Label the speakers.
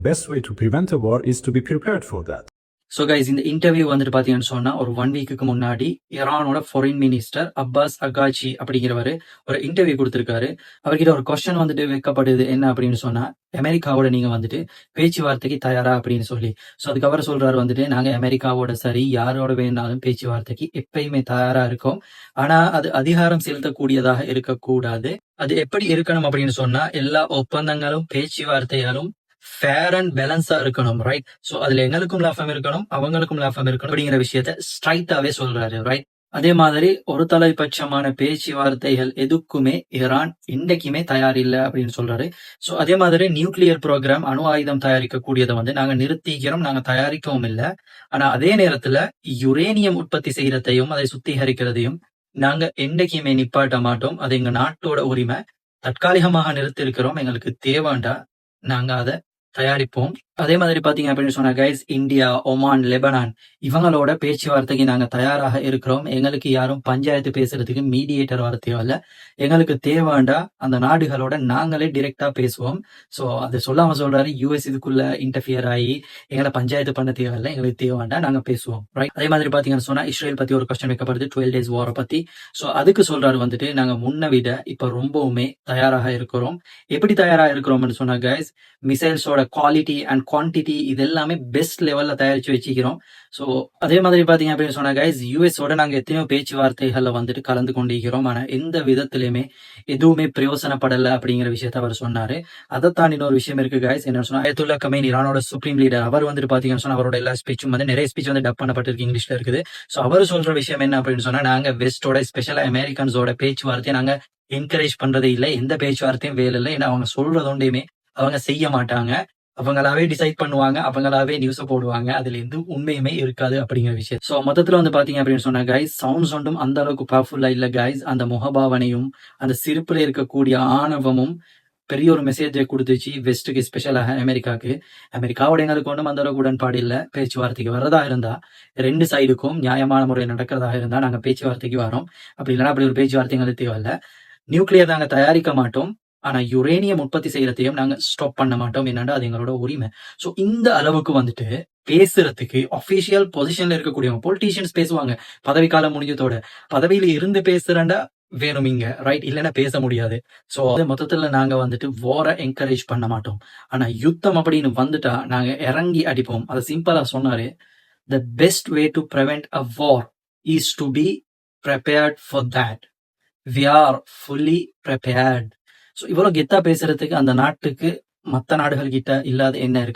Speaker 1: best way to prevent a war is to be prepared for that.
Speaker 2: So guys, இந்த interview வந்துட்டு பார்த்தீங்கன்னு சொன்னால் ஒரு 1 வீக்குக்கு முன்னாடி ஈரானோட ஃபாரின் மினிஸ்டர் அப்பாஸ் அகாச்சி அப்படிங்கிறவர் ஒரு இன்டர்வியூ கொடுத்துருக்காரு. அவர்கிட்ட ஒரு கொஸ்டின் வந்துட்டு வைக்கப்படுது, என்ன அப்படின்னு சொன்னால், அமெரிக்காவோட நீங்கள் வந்துட்டு பேச்சுவார்த்தைக்கு தயாரா அப்படின்னு சொல்லி. ஸோ அதுக்கப்புறம் சொல்கிறாரு வந்துட்டு, நாங்கள் அமெரிக்காவோட சரி யாரோட வேணாலும் பேச்சுவார்த்தைக்கு எப்பயுமே தயாராக இருக்கோம். ஆனால் அது அதிகாரம் செலுத்தக்கூடியதாக இருக்கக்கூடாது. அது எப்படி இருக்கணும் அப்படின்னு சொன்னால், எல்லா ஒப்பந்தங்களும் பேச்சுவார்த்தைகளும் ஃபேர் அண்ட் பேலன்ஸா இருக்கணும், ரைட்? சோ அதுல எங்களுக்கும் லாபம் இருக்கணும், அவங்களுக்கும் லாபம் இருக்கணும் அப்படிங்கிற விஷயத்த ஸ்ட்ரைட்டாவே சொல்றாரு, ரைட்? அதே மாதிரி ஒரு தலைப்பட்சமான பேச்சுவார்த்தைகள் எதுக்குமே ஈரான் இன்றைக்குமே தயார் இல்லை அப்படின்னு சொல்றாரு. சோ அதே மாதிரி நியூக்ளியர் ப்ரோக்ராம், அணு ஆயுதம் தயாரிக்கக்கூடியதை வந்து நாங்க நிறுத்திக்கிறோம், நாங்க தயாரிக்கவும் இல்லை. ஆனா அதே நேரத்துல யுரேனியம் உற்பத்தி செய்யறதையும் அதை சுத்திகரிக்கிறதையும் நாங்க என்றைக்குமே நிப்பாட்ட மாட்டோம். அது எங்க நாட்டோட உரிமை. தற்காலிகமாக நிறுத்தி இருக்கிறோம், எங்களுக்கு தேவைண்டா நாங்க அதை தயாரிப்போம். அதே மாதிரி பாத்தீங்க அப்படின்னு சொன்னா கைஸ், இந்தியா, ஒமான், லெபனான் இவங்களோட பேச்சுவார்த்தைக்கு நாங்க தயாராக இருக்கிறோம். எங்களுக்கு யாரும் பஞ்சாயத்து பேசுறதுக்கு மீடியேட்டர் வர தேவையில்ல. எங்களுக்கு தேவைண்டா அந்த நாடுகளோட நாங்களே டிரெக்டா பேசுவோம். சோ அது சொல்லாம சொல்றாரு, யூஎஸ் இதுக்குள்ள இன்டர்ஃபியர் ஆகி எங்களை பஞ்சாயத்து பண்ண தேவையில்லை, எங்களுக்கு தேவைண்டா நாங்க பேசுவோம், ரைட்? அதே மாதிரி பாத்தீங்கன்னு சொன்னா இஸ்ரேல் பத்தி ஒரு கொஸ்டின் வைக்கப்படுது, 12 days வாரை பத்தி. சோ அதுக்கு சொல்றாரு வந்துட்டு, நாங்க முன்ன விட இப்ப ரொம்பவுமே தயாராக இருக்கிறோம். எப்படி தயாராக இருக்கிறோம்னு சொன்னா கைஸ், மிசைல்ஸோட குவாலிட்டி அண்ட் குவான்டிட்டி இது எல்லாமே பெஸ்ட் லெவல்ல தயாரிச்சு வச்சுக்கிறோம். ஸோ அதே மாதிரி பாத்தீங்க அப்படின்னு சொன்னா கைஸ், யூஎஸோட நாங்க எத்தனையோ பேச்சுவார்த்தைகள்ல வந்துட்டு கலந்து கொண்டிருக்கிறோம். ஆனா எந்த விதத்திலுமே எதுவுமே பிரயோசனப்படல அப்படிங்கிற விஷயத்த அவர் சொன்னாரு. அதைத்தான் இன்னொரு விஷயம் இருக்கு கைஸ், என்ன சொன்னா, அயத்துல்லா கமேனி, ஈரானோட சுப்ரீம் லீடர், அவர் வந்துட்டு பாத்தீங்கன்னு சொன்னா அவரோட எல்லா ஸ்பீச்சும் வந்து நிறைய ஸ்பீச் வந்து டப் பண்ணப்பட்டிருக்கு, இங்கிலீஷ்ல இருக்குது. ஸோ அவர் சொல்ற விஷயம் என்ன அப்படின்னு சொன்னா, நாங்க வெஸ்டோட ஸ்பெஷலா அமெரிக்கன்ஸோட பேச்சுவார்த்தையை நாங்க என்கரேஜ் பண்றதே இல்லை, எந்த பேச்சுவார்த்தையும் வேலை இல்லை. ஏன்னா அவங்க சொல்றதொண்டையுமே அவங்க செய்ய மாட்டாங்க, அவங்களாவே டிசைட் பண்ணுவாங்க, அவங்களாவே நியூஸை போடுவாங்க, அதுல எந்த உண்மையுமே இருக்காது அப்படிங்கிற விஷயம். சோ மொத்தத்துல வந்து பாத்தீங்க அப்படின்னு சொன்னா கைஸ், சவுண்ட்ஸ் ஒன்றும் அந்த அளவுக்கு பவர்ஃபுல்லா இல்ல கைஸ். அந்த முகபாவனையும் அந்த சிரிப்புல இருக்கக்கூடிய ஆணவமும் பெரிய ஒரு மெசேஜை கொடுத்துச்சு வெஸ்ட்டுக்கு, ஸ்பெஷலாக அமெரிக்காவுக்கு. அமெரிக்காவோட எங்களுக்கு ஒன்றும் அந்த அளவுக்கு உடன்பாடு இல்லை. பேச்சுவார்த்தைக்கு வரதா இருந்தா 2 சைடுக்கும் நியாயமான முறையில் நடக்கிறதா இருந்தா நாங்க பேச்சுவார்த்தைக்கு வரோம். அப்படி இல்லைன்னா அப்படி ஒரு பேச்சுவார்த்தை எங்களுக்கு தேவையில்ல. நியூக்ளியர் நாங்க தயாரிக்க மாட்டோம், ஆனா யுரேனியம் உற்பத்தி செய்யறதையும் நாங்க ஸ்டாப் பண்ண மாட்டோம். என்னன்னா அது எங்களோட உரிமை. சோ இந்த அளவுக்கு வந்துட்டு பேசுறதுக்கு அபிஷியல் பொசிஷன்ல இருக்கக்கூடியவங்க, பொலிட்டீஷியன்ஸ் பேசுவாங்க பதவி காலம் முடிஞ்சதோட. பதவியில இருந்து பேசுறேன்டா வேணும் இங்க, ரைட்? இல்லைன்னா பேச முடியாது. சோ மொத்தத்துல நாங்க வந்துட்டு வாரை என்கரேஜ் பண்ண மாட்டோம். ஆனா யுத்தம் அப்படின்னு வந்துட்டா நாங்க இறங்கி அடிப்போம். அதை சிம்பிளா சொன்னாரு, the best way to prevent a war is to be prepared for that. We are fully prepared. So இவ்வளோ கெத்தா பேசுறதுக்கு அந்த நாட்டுக்கு மற்ற நாடுகள் கிட்ட இல்லாத என்ன இருக்கு?